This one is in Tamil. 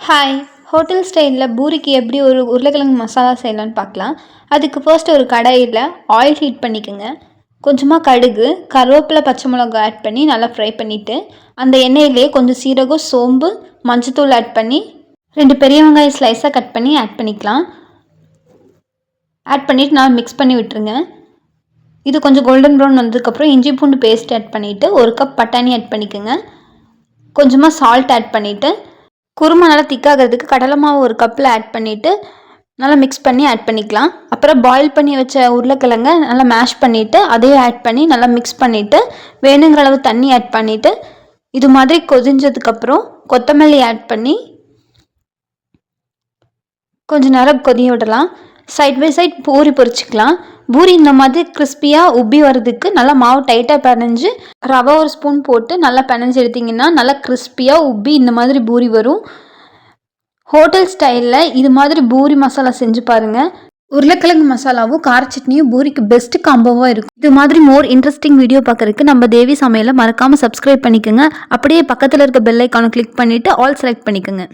ஹாய், ஹோட்டல் ஸ்டைலில் பூரிக்கு எப்படி ஒரு உருளைக்கிழங்கு மசாலா செய்யலான்னு பார்க்கலாம். அதுக்கு ஃபர்ஸ்ட் ஒரு கடாயில் ஆயில் ஹீட் பண்ணிக்கோங்க. கொஞ்சமாக கடுகு, கருவேப்பிலை, பச்சை மிளகாய் ஆட் பண்ணி நல்லா ஃப்ரை பண்ணிவிட்டு அந்த எண்ணெயிலே கொஞ்சம் சீரகம், சோம்பு, மஞ்சத்தூள் ஆட் பண்ணி 2 பெரிய வெங்காயம் ஸ்லைஸாக கட் பண்ணி ஆட் பண்ணிக்கலாம். ஆட் பண்ணிவிட்டு நல்லா மிக்ஸ் பண்ணி விட்டுருங்க. இது கொஞ்சம் கோல்டன் ப்ரௌன் வந்ததுக்கப்புறம் இஞ்சி பூண்டு பேஸ்ட் ஆட் பண்ணிவிட்டு 1 கப் பட்டாணி ஆட் பண்ணிக்கோங்க. கொஞ்சமாக சால்ட் ஆட் பண்ணிவிட்டு குருமா நல்லா திக்காகிறதுக்கு கடலை மாவு 1 கப்பில் ஆட் பண்ணிவிட்டு நல்லா மிக்ஸ் பண்ணி ஆட் பண்ணிக்கலாம். அப்புறம் பாயில் பண்ணி வச்ச உருளைக்கிழங்க நல்லா மேஷ் பண்ணிவிட்டு அதையும் ஆட் பண்ணி நல்லா மிக்ஸ் பண்ணிவிட்டு வேணுங்கிற அளவு தண்ணி ஆட் பண்ணிவிட்டு இது மாதிரி கொதிஞ்சதுக்கப்புறம் கொத்தமல்லி ஆட் பண்ணி கொஞ்சம் நேரம் கொதிய விடலாம். சைட் பை சைட் பூரி பொரிச்சிக்கலாம். பூரி இந்த மாதிரி கிறிஸ்பியாக உப்பி வர்றதுக்கு நல்லா மாவு டைட்டாக பிணைஞ்சு ரவை 1 ஸ்பூன் போட்டு நல்லா பிணைஞ்சு எடுத்திங்கன்னா நல்லா கிறிஸ்பியாக உப்பி இந்த மாதிரி பூரி வரும். ஹோட்டல் ஸ்டைலில் இது மாதிரி பூரி மசாலா செஞ்சு பாருங்கள். உருளைக்கிழங்கு மசாலாவும் கார சட்னியும் பூரிக்கு பெஸ்ட் காம்போவாக இருக்கும். இது மாதிரி மோர் இன்ட்ரெஸ்டிங் வீடியோ பார்க்குறதுக்கு நம்ம தேவி சமையலை மறக்காமல் சப்ஸ்கிரைப் பண்ணிக்கோங்க. அப்படியே பக்கத்தில் இருக்க பெல் ஐக்கானை கிளிக் பண்ணிவிட்டு ஆல் செலக்ட் பண்ணிக்கோங்க.